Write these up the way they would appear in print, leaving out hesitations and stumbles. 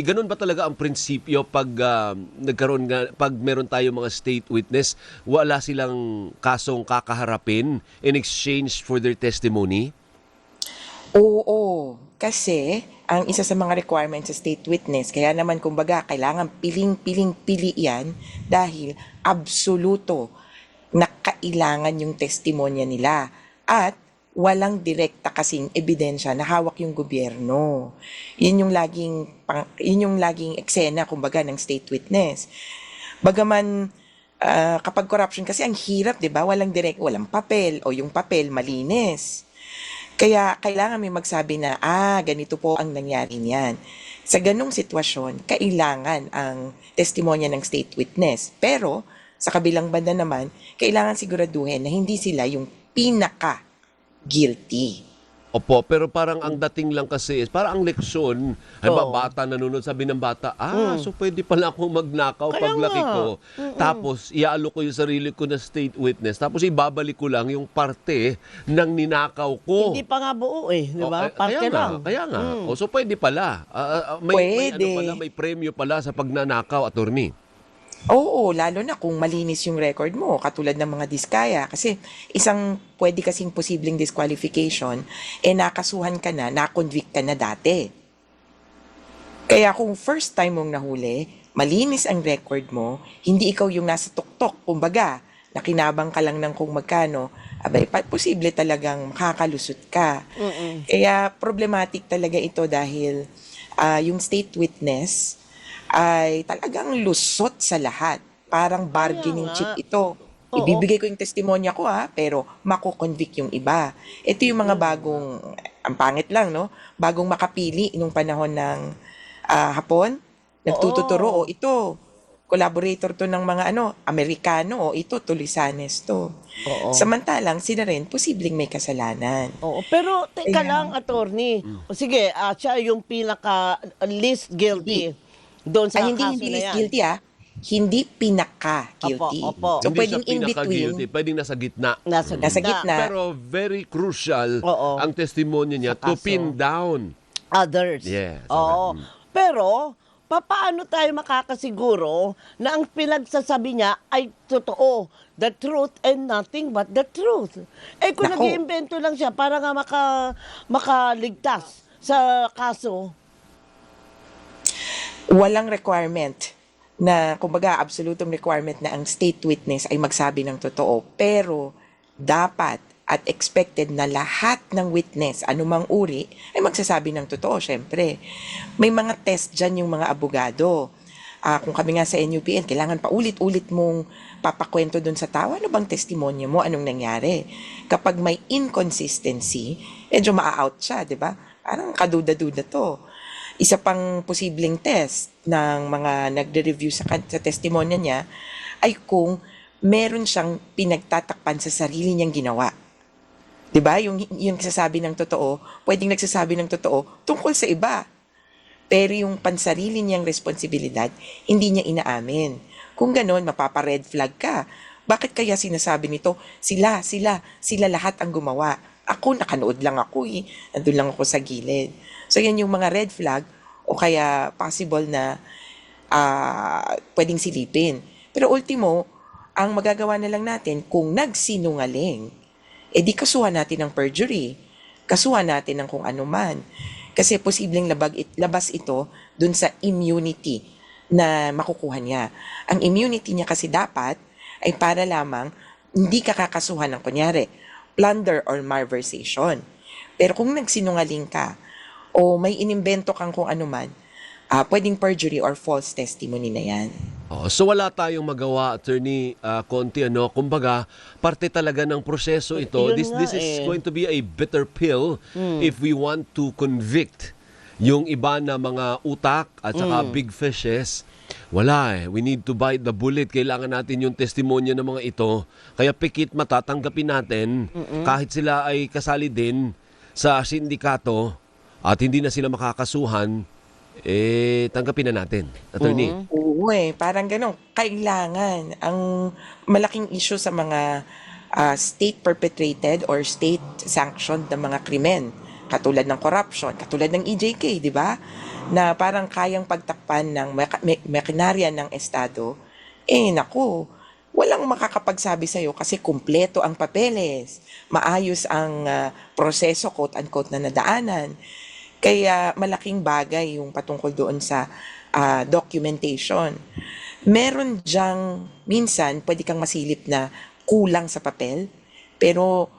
Ganun ba talaga ang prinsipyo pag nagkaroon nga, pag meron tayo mga state witness, wala silang kasong kakaharapin in exchange for their testimony? Oo, kasi ang isa sa mga requirements sa state witness, kaya naman kumbaga kailangan piling-piling-pili yan dahil absoluto na kailangan yung testimonya nila at walang direkta kasing ebidensya na hawak yung gobyerno. Yun yung laging eksena kumbaga ng state witness. Bagaman kapag corruption kasi ang hirap, 'di ba? Walang papel o yung papel malinis. Kaya kailangan may magsabi na, ganito po ang nangyari niyan. Sa ganong sitwasyon, kailangan ang testimonya ng state witness. Pero, sa kabilang banda naman, kailangan siguraduhin na hindi sila yung pinaka-guilty. Opo, pero parang ang dating lang kasi is, parang ang leksyon, bata nanonood, sabi ng bata, so pwede pala akong magnakaw Kaya paglaki nga. ko. Tapos, iaalok ko yung sarili ko na state witness. Tapos, ibabalik ko lang yung parte ng ninakaw ko. Hindi pa nga buo eh, di ba? Kaya Parte nga, lang. kaya nga. So, pwede pala. May Pwede. may premyo pala sa pagnanakaw, attorney. Oo, lalo na kung malinis yung record mo, katulad ng mga diskaya. Kasi pwede kasing posibleng disqualification, nakasuhan ka na, na-convict ka na dati. Kaya kung first time mong nahuli, malinis ang record mo, hindi ikaw yung nasa tuktok, kumbaga, nakinabang ka lang ng kung magkano, posible talagang makakalusot ka. Kaya problematic talaga ito dahil yung state witness ay talagang lusot sa lahat. Parang bargaining nga. chip ito. Oo. Ibibigay ko yung testimonya ko pero mako-convict yung iba. Ito yung mga ang pangit lang, no? Bagong makapili nung panahon ng Hapon. Nagtututuro, ito, collaborator to ng mga Amerikano, ito, Tulisanes to. Oo. Samantalang, sila rin, posibleng may kasalanan. Oo, pero teka Kaya- lang, attorney. O sige, siya yung pinaka least guilty doon sa Ay, hindi kaso na least yan. guilty Hindi pinaka-guilty. Opo. So, Hindi pwedeng siya in pinaka-guilty, between. pwedeng nasa gitna. Nasa gitna. Pero very crucial Oo. ang testimonya niya Sa to kaso. pin down. Others. Yes, Oo. okay. Pero, paano tayo makakasiguro na ang pinagsasabi niya ay totoo? The truth and nothing but the truth. Kung Nako. nag-iimbento lang siya para nga makaligtas sa kaso. Walang requirement na, kumbaga, absolutong requirement na ang state witness ay magsabi ng totoo. Pero, dapat at expected na lahat ng witness, anumang uri, ay magsasabi ng totoo, syempre. May mga test dyan yung mga abogado. Kung kami nga sa NUPN, kailangan paulit-ulit mong papakwento dun sa tao, ano bang testimonya mo, anong nangyari. Kapag may inconsistency, medyo maa-out siya, di ba? Parang kaduda-duda to. Isa pang posibleng test ng mga nagre-review sa testimonya niya ay kung meron siyang pinagtatakpan sa sarili niyang ginawa. 'Di ba? Yung nagsasabi ng totoo, pwedeng nagsasabi ng totoo tungkol sa iba. Pero yung pansarili niyang responsibilidad, hindi niya inaamin. Kung ganon, mapapa-red flag ka. Bakit kaya sinasabi nito, sila lahat ang gumawa. Ako, nakanood lang ako Nandun lang ako sa gilid. So yan yung mga red flag o kaya possible na pwedeng silipin. Pero ultimo, ang magagawa na lang natin kung nagsinungaling, di kasuhan natin ng perjury. Kasuhan natin ng kung ano man. Kasi posibleng labas ito dun sa immunity na makukuha niya. Ang immunity niya kasi dapat ay para lamang hindi ka kakasuhan ng kunyari, plunder or malversation. Pero kung nagsinungaling ka o may inimbento kang kung ano man, pwedeng perjury or false testimony na yan. So wala tayong magawa, Attorney Conti, kumbaga parte talaga ng proseso ito. Yun This nga is eh. going to be a bitter pill if we want to convict yung iba na mga utak at saka big fishes. Wala We need to bite the bullet. Kailangan natin yung testimonya ng mga ito. Kaya pikit mata, tanggapin natin kahit sila ay kasali din sa sindikato at hindi na sila makakasuhan, tanggapin na natin, Attorney. Oo parang gano'n. Kailangan. Ang malaking issue sa mga state-perpetrated or state-sanctioned na mga krimen, katulad ng corruption, katulad ng EJK, di ba? Na parang kayang pagtakpan ng makinarya ng Estado, naku, walang makakapagsabi sa'yo kasi kumpleto ang papeles, maayos ang proseso, quote-unquote, na nadaanan. Kaya malaking bagay yung patungkol doon sa documentation. Meron diyang, minsan, pwede kang masilip na kulang sa papel, pero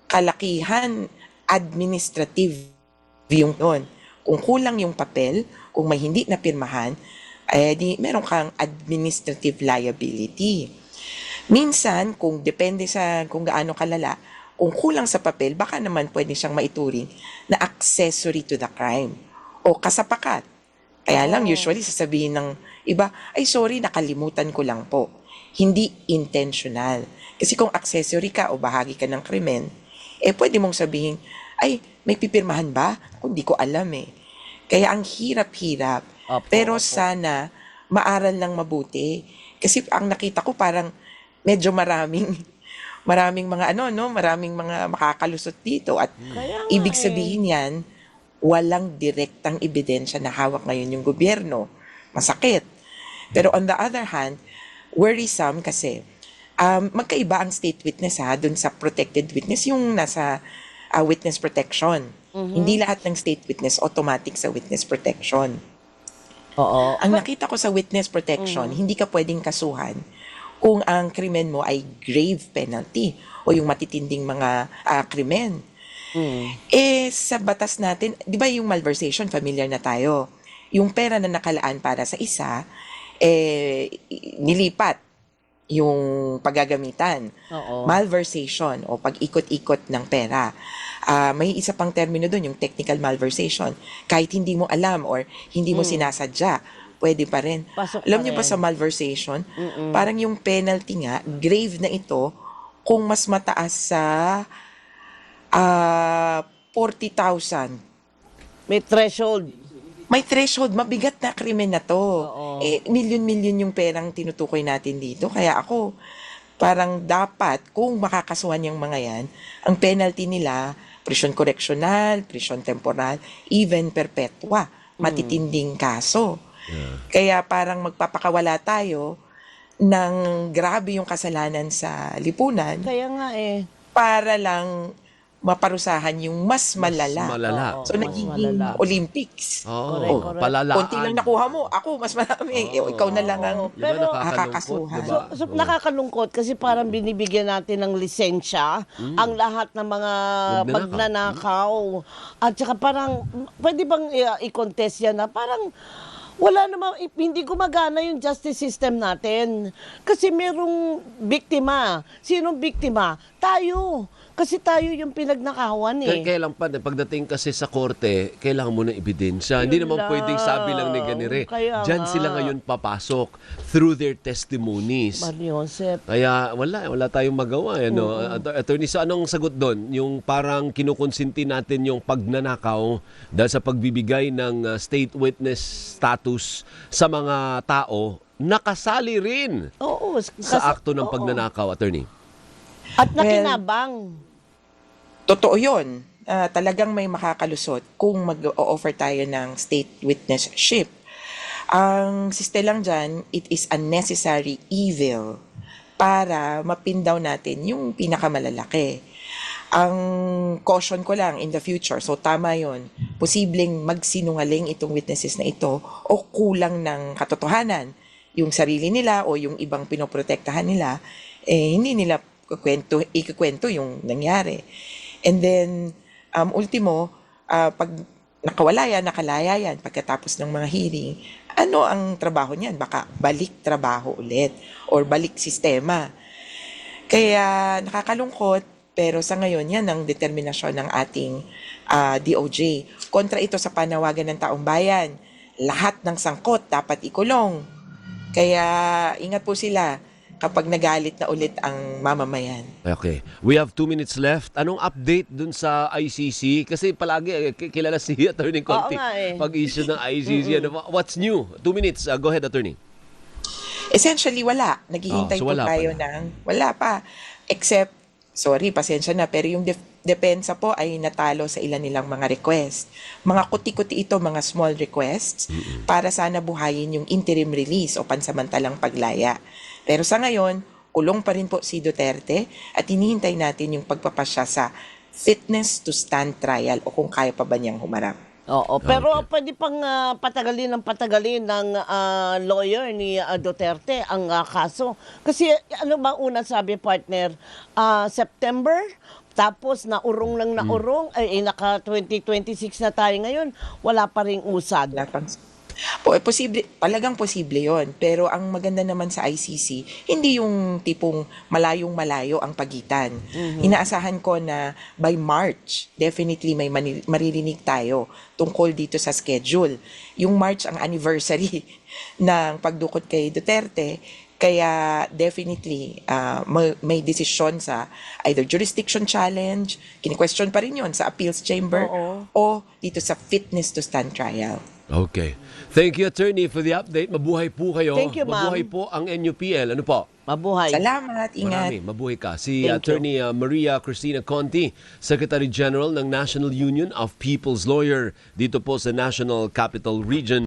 kalakihan administrative yung yun. Kung kulang yung papel, kung may hindi na pirmahan, di meron kang administrative liability. Minsan, kung depende sa kung gaano kalala, kung kulang sa papel, baka naman pwede siyang maituring na accessory to the crime o kasapakat. Kaya lang, usually sasabihin ng iba, ay sorry, nakalimutan ko lang po. Hindi intentional. Kasi kung accessory ka o bahagi ka ng krimen, pwede mong sabihin, ay, may pipirmahan ba? Hindi ko alam Kaya ang hirap-hirap. Pero sana, maaral lang mabuti. Kasi ang nakita ko parang medyo maraming maraming mga makakalusot dito. At ibig sabihin yan, walang direktang ebidensya na hawak ngayon yung gobyerno. Masakit. Pero on the other hand, worrisome kasi magkaiba ang state witness dun sa protected witness, yung nasa witness protection. Hindi lahat ng state witness automatic sa witness protection. Oo. Ang nakita ko sa witness protection, hindi ka pwedeng kasuhan kung ang krimen mo ay grave penalty o yung matitinding mga krimen. Sa batas natin, di ba yung malversation, familiar na tayo. Yung pera na nakalaan para sa isa, nilipat yung paggagamitan. Oo. Malversation o pag-ikot-ikot ng pera. May isa pang termino doon, yung technical malversation. Kahit hindi mo alam or hindi mo sinasadya, pwede pa rin. Pasok Alam pa niyo ba rin. sa malversation, parang yung penalty nga, grave na ito, kung mas mataas sa 40,000. May threshold. May threshold, mabigat na krimen na to. Oo. Milyon-milyon yung perang tinutukoy natin dito. Kaya ako, parang dapat, kung makakasuhan yung mga yan, ang penalty nila, prisyon correctional, prisyon temporal, even perpetua, matitinding kaso. Kaya parang magpapakawala tayo ng grabe yung kasalanan sa lipunan Kaya nga para lang maparusahan yung mas malala. Malala. So, Mas nagiging malala. Olympics. Oo, palalaan. Konti lang nakuha mo. Ako, mas marami. Ikaw na lang ang Di ba Pero- nakakalungkot, Nakakasuhan. di ba? So, nakakalungkot kasi parang binibigyan natin ng lisensya ang lahat ng mga magnanakaw. At saka parang, pwede bang i-contest yan na parang wala naman, hindi gumagana yung justice system natin. Kasi merong biktima. Sinong biktima? Tayo. Kasi tayo yung pinagnakawan Kailan pa, pagdating kasi sa korte, kailangan mo ng ebidensya. Hindi Yun naman pwedeng sabi lang ni ganire. Kaya Diyan nga. sila ngayon papasok through their testimonies. Mariosep. Kaya wala tayong magawa. Attorney, so anong sagot doon? Yung parang kinukonsinti natin yung pagnanakaw dahil sa pagbibigay ng state witness status sa mga tao, nakasali rin Oo. sa akto ng oo. pagnanakaw, attorney. At nakinabang. Totoo yun. Talagang may makakalusot kung mag-o-offer tayo ng state witnessship. Ang siste lang dyan, it is a necessary evil para mapindaw natin yung pinakamalalaki. Ang caution ko lang in the future, so tama yon, posibleng magsinungaling itong witnesses na ito o kulang ng katotohanan. Yung sarili nila o yung ibang pinoprotektahan nila, hindi nila ikukwento yung nangyari. And then, ultimo, pag nakawala yan, nakalaya yan, pagkatapos ng mga hearing, ano ang trabaho niyan? Baka balik trabaho ulit or balik sistema. Kaya nakakalungkot, pero sa ngayon yan ang determinasyon ng ating DOJ. Kontra ito sa panawagan ng taong bayan. Lahat ng sangkot dapat ikulong. Kaya ingat po sila kapag nagalit na ulit ang mamamayan. Okay. We have 2 minutes left. Anong update dun sa ICC? Kasi palagi kilala si Attorney Conti. nga Pag-issue ng ICC. What's new? 2 minutes. Go ahead, Attorney. Essentially, wala. Naghihintay so po wala tayo pa wala pa. Except, sorry, pasensya na, pero yung depensa po ay natalo sa ilan nilang mga request. Mga kuti-kuti ito, mga small requests, para sana buhayin yung interim release o pansamantalang paglaya. Pero sa ngayon, kulong pa rin po si Duterte at hinihintay natin yung pagpapasya sa fitness to stand trial o kung kaya pa ba niyang humarap. Oo, pero pwede pang patagalin ng lawyer ni Duterte ang kaso. Kasi ano ba una sabi, partner? September, tapos naurong naka 2026 na tayo ngayon, wala pa ring usad. Wala pang- posible, talagang posible yon. Pero ang maganda naman sa ICC, hindi yung tipong malayong-malayo ang pagitan. Inaasahan ko na by March, definitely may maririnig tayo tungkol dito sa schedule. Yung March ang anniversary ng pagdukot kay Duterte, kaya definitely may desisyon sa either jurisdiction challenge, kini-question pa rin yun sa appeals chamber, o dito sa fitness to stand trial. Okay. Thank you, Attorney, for the update. Mabuhay po kayo. Thank you, ma'am. Mabuhay po ang NUPL. Ano po? Mabuhay. Salamat, ingat. Marami. Mabuhay ka. Si Thank you. Attorney Maria Cristina Conti, Secretary General ng National Union of People's Lawyer dito po sa National Capital Region.